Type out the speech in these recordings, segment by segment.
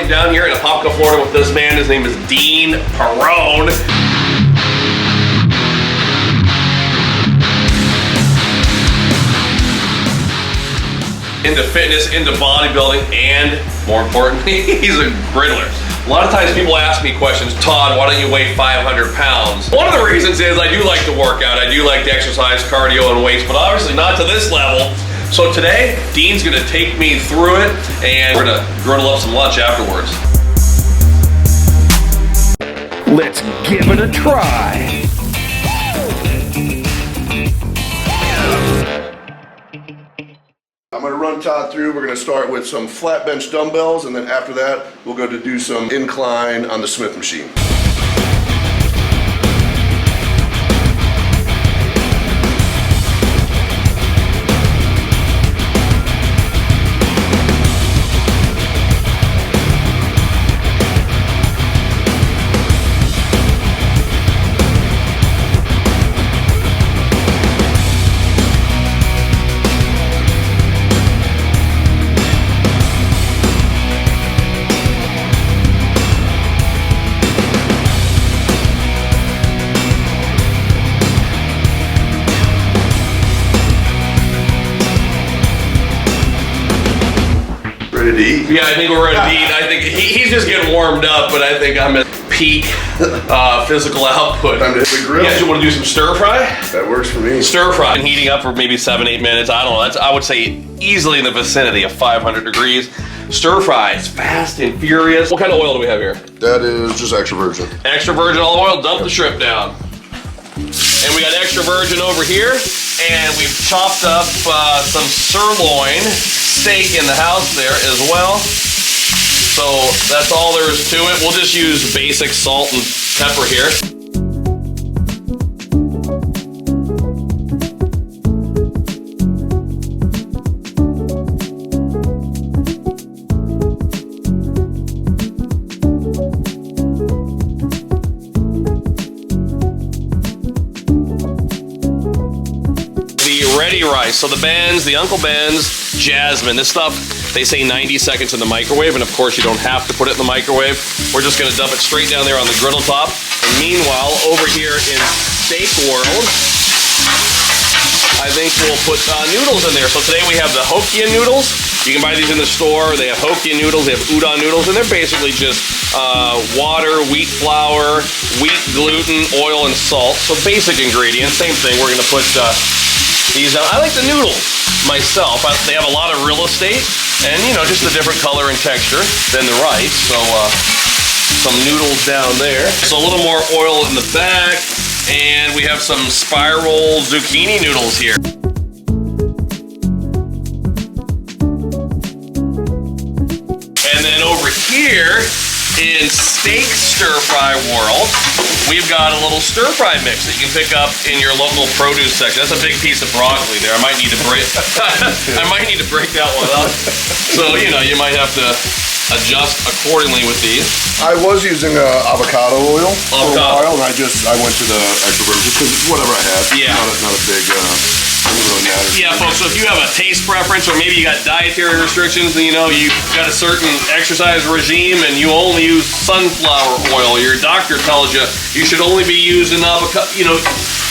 am down here in Apopka, Florida with this man. His name is Dean Perrone. Into fitness, into bodybuilding, and more importantly, he's a griddler. A lot of times people ask me questions, Todd, why don't you weigh 500 pounds? One of the reasons is I do like to work out, I do like to exercise, cardio, and weights, but obviously not to this level. So today, Dean's gonna take me through it, and we're gonna griddle up some lunch afterwards. Let's give it a try. I'm going to run Todd through. We're going to start with some flat bench dumbbells, and then after that, we'll go to do some incline on the Smith machine. Ready to eat? Yeah, I think we're ready to eat. I think he's just getting warmed up, but I think I'm at peak physical output. Time to hit the grill. You guys want to do some stir fry? That works for me. Stir fry. Been heating up for maybe 7-8 minutes. I don't know. That's, I would say easily in the vicinity of 500 degrees. Stir fry. It's fast and furious. What kind of oil do we have here? That is just extra virgin. Extra virgin olive oil. Dump the shrimp down. And we got extra virgin over here. And we've chopped up some sirloin steak in the house there as well. So that's all there is to it. We'll just use basic salt and pepper here. Ready rice. So the Ben's, the Uncle Ben's, Jasmine. This stuff, they say 90 seconds in the microwave, and of course you don't have to put it in the microwave. We're just gonna dump it straight down there on the griddle top. And meanwhile, over here in steak world, I think we'll put noodles in there. So today we have the Hokkien Noodles. You can buy these in the store. They have Hokkien noodles, they have udon noodles, and they're basically just water, wheat flour, wheat gluten, oil, and salt. So basic ingredients, same thing. We're gonna put these out. I like the noodles myself. They have a lot of real estate and, you know, just a different color and texture than the rice. So some noodles down there. So a little more oil in the back, and we have some spiral zucchini noodles here. And then over here in steak stir fry world, we've got a little stir fry mix that you can pick up in your local produce section. That's a big piece of broccoli there. I might need to break I might need to break that one up. So, you know, you might have to adjust accordingly with these. I was using avocado oil for a while, and I went to the extra virgin because whatever I had. Yeah. Not a big. Really matter. Yeah, folks. So if you have a taste preference, or maybe you got dietary restrictions, and you know you've got a certain exercise regime, and you only use sunflower oil, your doctor tells you you should only be using avocado. You know,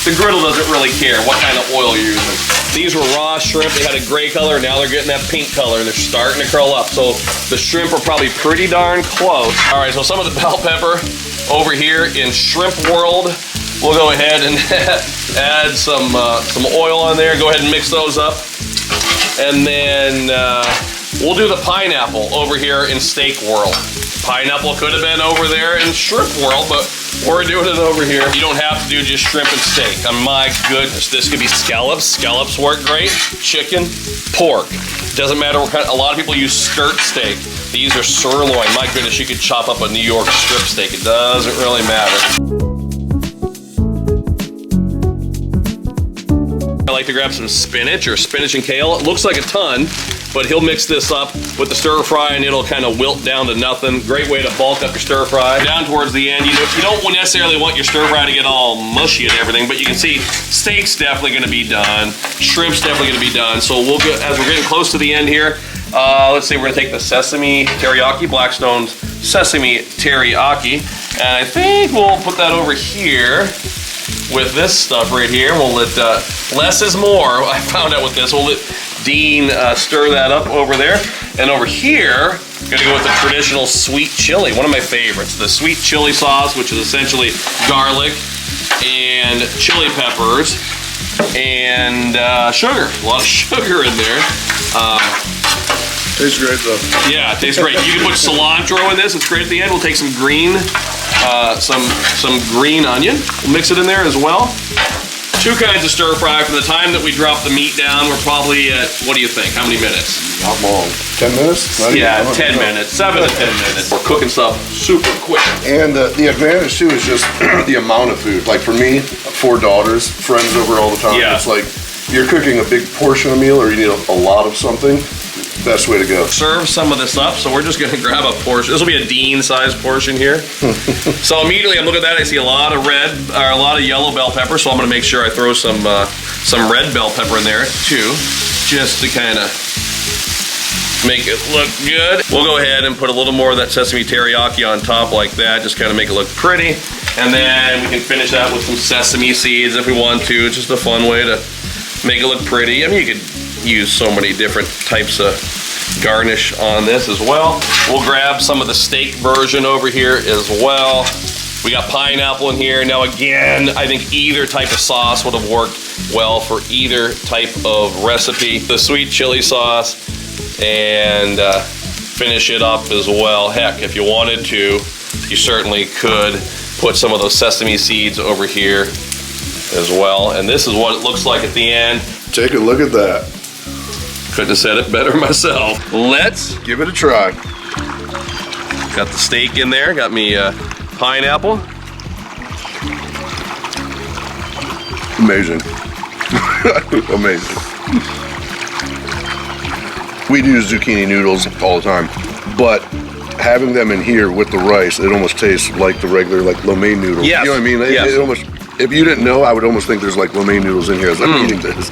the griddle doesn't really care what kind of oil you're using. These were raw shrimp. They had a gray color. Now they're getting that pink color, and they're starting to curl up. So the shrimp are probably pretty darn close. All right. So some of the bell pepper over here in shrimp world. We'll go ahead and add some oil on there. Go ahead and mix those up. And then we'll do the pineapple over here in steak world. Pineapple could have been over there in shrimp world, but we're doing it over here. You don't have to do just shrimp and steak. My goodness, this could be scallops. Scallops work great. Chicken, pork. Doesn't matter what kind. A lot of people use skirt steak. These are sirloin. My goodness, you could chop up a New York strip steak. It doesn't really matter. I like to grab some spinach and kale. It looks like a ton, but he'll mix this up with the stir fry and it'll kind of wilt down to nothing. Great way to bulk up your stir fry. Down towards the end, you don't necessarily want your stir fry to get all mushy and everything, but you can see steak's definitely gonna be done. Shrimp's definitely gonna be done. So we'll get, as we're getting close to the end here, Let's see, we're gonna take the sesame teriyaki, Blackstone's sesame teriyaki, and I think we'll put that over here with this stuff right here. We'll let less is more. I found out with this. We'll let Dean stir that up over there, and over here, gonna go with the traditional sweet chili, one of my favorites, the sweet chili sauce, which is essentially garlic and chili peppers and sugar. A lot of sugar in there. Tastes great though. Yeah, it tastes great. You can put cilantro in this. It's great at the end. We'll take some green, some green onion. We'll mix it in there as well. Two kinds of stir fry. For the time that we drop the meat down, we're probably at, what do you think? How many minutes? Not long. 10 minutes? Yeah, 10 minutes. 7 to 10 minutes. We're cooking stuff super quick. And the advantage too is just the amount of food. Like for me, 4 daughters, friends over all the time. Yeah. It's like you're cooking a big portion of meal or you need a lot of something. Best way to go. Serve some of this up, so we're just gonna grab a portion. This will be a Dean-sized portion here. So immediately I'm looking at that, I see a lot of red, or a lot of yellow bell pepper, so I'm gonna make sure I throw some red bell pepper in there too, just to kind of make it look good. We'll go ahead and put a little more of that sesame teriyaki on top like that, just kind of make it look pretty. And then we can finish that with some sesame seeds if we want to. It's just a fun way to make it look pretty. I mean, you could use so many different types of garnish on this as well. We'll grab some of the steak version over here as well. We got pineapple in here. Now again, I think either type of sauce would have worked well for either type of recipe. The sweet chili sauce and finish it up as well. Heck, if you wanted to, you certainly could put some of those sesame seeds over here as well. And this is what it looks like at the end. Take a look at that. Couldn't have said it better myself. Let's give it a try. Got the steak in there, got me pineapple. Amazing. Amazing. We do zucchini noodles all the time, but having them in here with the rice, it almost tastes like the regular, like lo mein noodles. Yes. You know what I mean? Yes. It almost, if you didn't know, I would almost think there's like lo mein noodles in here as I'm eating this.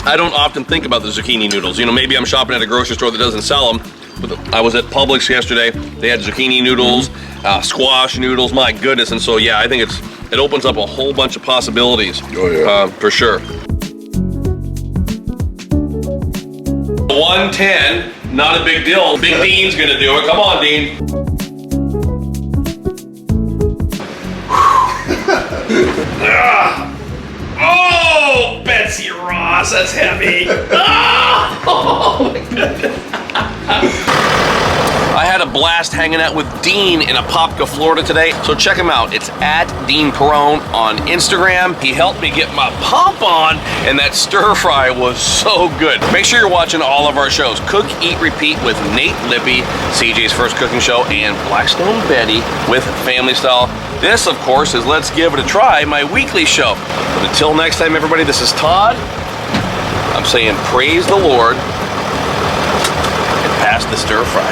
I don't often think about the zucchini noodles. You know, maybe I'm shopping at a grocery store that doesn't sell them. But I was at Publix yesterday. They had zucchini noodles, squash noodles. My goodness! And so yeah, I think it opens up a whole bunch of possibilities. Oh yeah, for sure. 110, not a big deal. Big Dean's gonna do it. Come on, Dean. Oh, Betsy Ross, that's heavy. Oh my goodness. I had a blast hanging out with Dean in Apopka, Florida today, so check him out. It's at Dean Perone on Instagram. He helped me get my pump on, and that stir fry was so good. Make sure you're watching all of our shows. Cook, Eat, Repeat with Nate Lippy, CJ's First Cooking Show, and Blackstone Betty with Family Style. This, of course, is Let's Give It a Try, my weekly show. But until next time, everybody, this is Todd. I'm saying praise the Lord and pass the stir fry.